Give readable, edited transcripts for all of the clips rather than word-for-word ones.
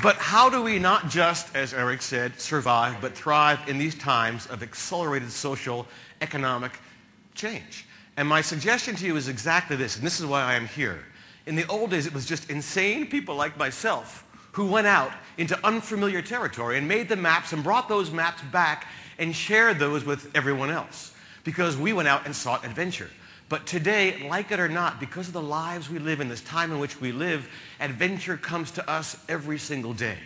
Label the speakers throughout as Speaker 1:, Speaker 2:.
Speaker 1: But how do we not just, as Eric said, survive, but thrive in these times of accelerated social, economic change? And my suggestion to you is exactly this, and this is why I am here. In the old days, it was just insane people like myself who went out into unfamiliar territory and made the maps and brought those maps back and shared those with everyone else because we went out and sought adventure. But today, like it or not, because of the lives we live in, this time in which we live, adventure comes to us every single day.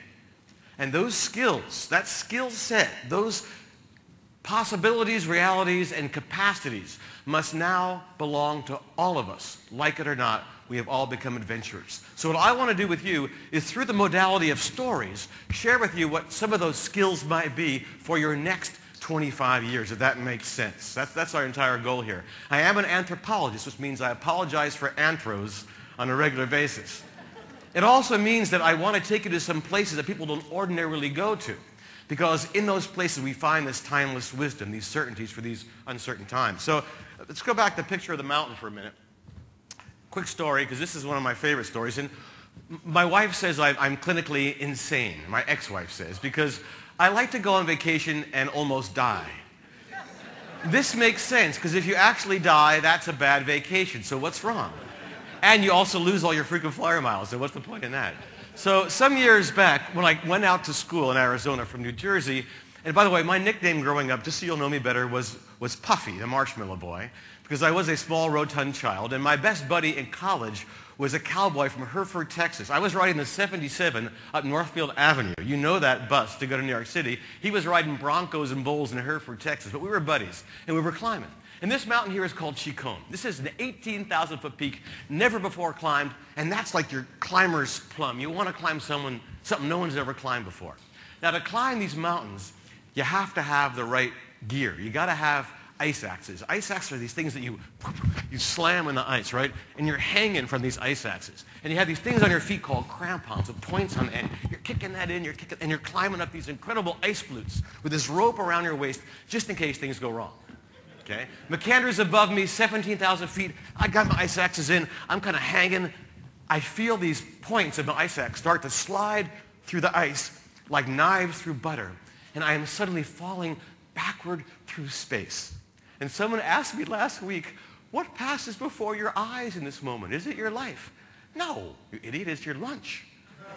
Speaker 1: And those skills, that skill set, those possibilities, realities, and capacities must now belong to all of us. Like it or not, we have all become adventurers. So what I want to do with you is, through the modality of stories, share with you what some of those skills might be for your next 25 years, if that makes sense. That's our entire goal here. I am an anthropologist, which means I apologize for anthros on a regular basis. It also means that I want to take you to some places that people don't ordinarily go to, because in those places we find this timeless wisdom, these certainties for these uncertain times. So let's go back to the picture of the mountain for a minute. Quick story, because this is one of my favorite stories. And my wife says I'm clinically insane, my ex-wife says, because I like to go on vacation and almost die. This makes sense, because if you actually die, that's a bad vacation, so what's wrong? And you also lose all your frequent flyer miles, so what's the point in that? So some years back, when I went out to school in Arizona from New Jersey, and by the way, my nickname growing up, just so you'll know me better, was Puffy, the Marshmallow Boy, because I was a small, rotund child, and my best buddy in college was a cowboy from Hereford, Texas. I was riding the 77 up Northfield Avenue. You know that bus to go to New York City. He was riding Broncos and Bulls in Hereford, Texas, but we were buddies, and we were climbing. And this mountain here is called Chicone. This is an 18,000-foot peak, never before climbed, and that's like your climber's plum. You want to climb something no one's ever climbed before. Now, to climb these mountains, you have to have the right gear. You got to have ice axes. Ice axes are these things that you slam in the ice, right? And you're hanging from these ice axes. And you have these things on your feet called crampons with points on the end. You're kicking that in, and you're climbing up these incredible ice flutes with this rope around your waist just in case things go wrong. Okay? McAndrew's above me, 17,000 feet. I got my ice axes in. I'm kind of hanging. I feel these points of my ice axe start to slide through the ice like knives through butter. And I am suddenly falling backward through space. And someone asked me last week, what passes before your eyes in this moment? Is it your life? No, you idiot, it's your lunch.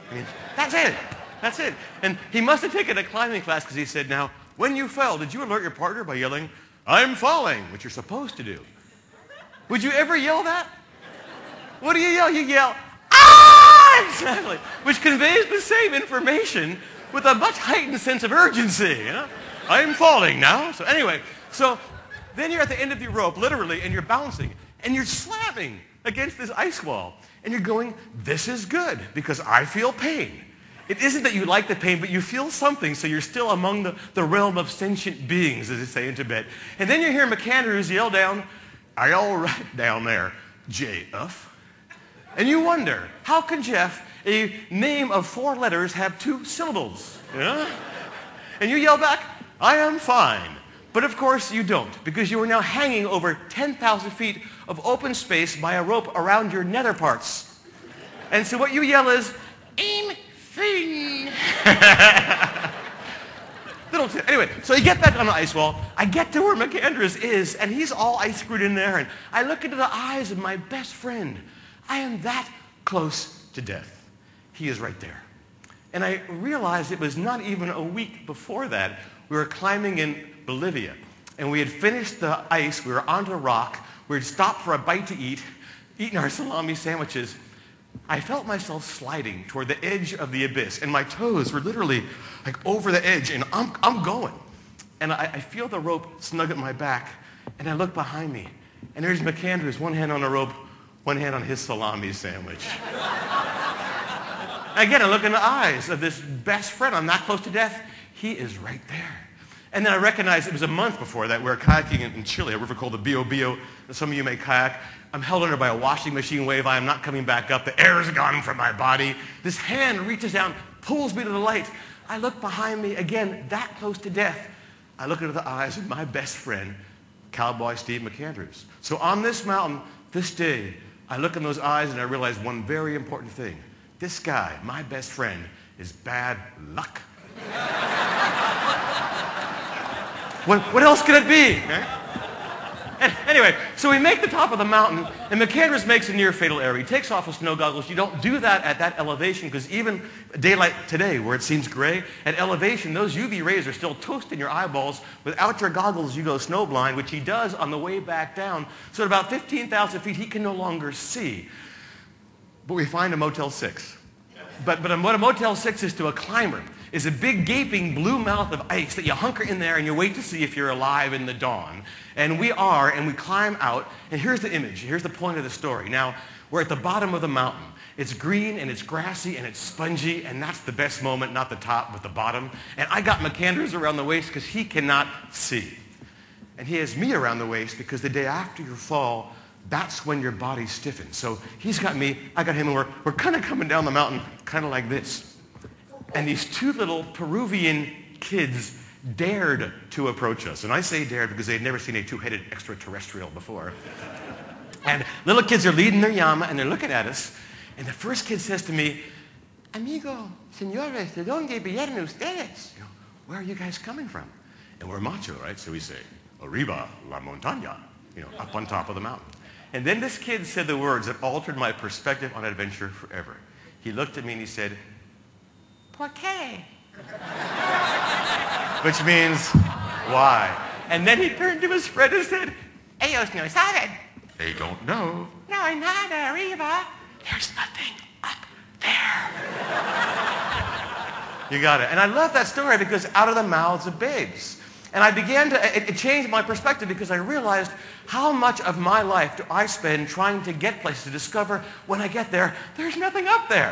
Speaker 1: I mean, that's it. That's it. And he must have taken a climbing class, because he said, now, when you fell, did you alert your partner by yelling, I'm falling, which you're supposed to do? Would you ever yell that? What do you yell? You yell, ah! Exactly. Which conveys the same information with a much heightened sense of urgency. You know? I'm falling now. So anyway, then you're at the end of your rope, literally, and you're bouncing, and you're slamming against this ice wall. And you're going, this is good, because I feel pain. It isn't that you like the pain, but you feel something, so you're still among the realm of sentient beings, as they say in Tibet. And then you hear McAndrews yell down, are you all right down there, J.F.? And you wonder, how can Jeff, a name of 4 letters, have 2 syllables? Yeah? And you yell back, I am fine. But of course you don't, because you are now hanging over 10,000 feet of open space by a rope around your nether parts. And so what you yell is, I'm fine. Anyway, so you get back on the ice wall. I get to where McAndrews is, and he's all ice screwed in there, and I look into the eyes of my best friend. I am that close to death. He is right there. And I realized it was not even a week before that. We were climbing in Bolivia, and we had finished the ice. We were onto a rock. We had stopped for a bite to eat, eating our salami sandwiches. I felt myself sliding toward the edge of the abyss, and my toes were literally like over the edge, and I'm going. And I feel the rope snug at my back, and I look behind me, and there's McAndrews, one hand on the rope, one hand on his salami sandwich. Again, I look in the eyes of this best friend. I'm that close to death. He is right there. And then I recognized it was a month before that. We were kayaking in Chile, a river called the Biobío. Some of you may kayak. I'm held under by a washing machine wave. I am not coming back up. The air is gone from my body. This hand reaches down, pulls me to the light. I look behind me, again, that close to death. I look into the eyes of my best friend, Cowboy Steve McAndrews. So on this mountain, this day, I look in those eyes and I realize one very important thing. This guy, my best friend, is bad luck. What else could it be? Okay? And anyway, so we make the top of the mountain, and McAndrews makes a near-fatal error. He takes off his snow goggles. You don't do that at that elevation, because even daylight today, where it seems gray, at elevation, those UV rays are still toasting your eyeballs. Without your goggles, you go snowblind, which he does on the way back down. So at about 15,000 feet, he can no longer see. But we find a Motel 6. But what a Motel 6 is to a climber is a big gaping blue mouth of ice that you hunker in there and you wait to see if you're alive in the dawn. And we are, and we climb out, and here's the image. Here's the point of the story. Now, we're at the bottom of the mountain. It's green, and it's grassy, and it's spongy, and that's the best moment, not the top, but the bottom. And I got McAndrews around the waist because he cannot see. And he has me around the waist because the day after your fall, that's when your body stiffens. So he's got me, I got him, and we're kind of coming down the mountain kind of like this. And these two little Peruvian kids dared to approach us. And I say dared because they'd never seen a two-headed extraterrestrial before. And little kids are leading their llama, and they're looking at us. And the first kid says to me, "Amigo, señores, ¿de dónde vienen ustedes?" You know, where are you guys coming from? And we're macho, right? So we say, "Arriba la montaña," you know, up on top of the mountain. And then this kid said the words that altered my perspective on adventure forever. He looked at me and he said, "Por qué?" Which means, why? And then he turned to his friend and said, "Ellos no saben." They don't know. "No hay nada arriba." There's nothing up there. You got it. And I love that story because out of the mouths of babes. And I began to, it changed my perspective because I realized how much of my life do I spend trying to get places to discover when I get there, there's nothing up there.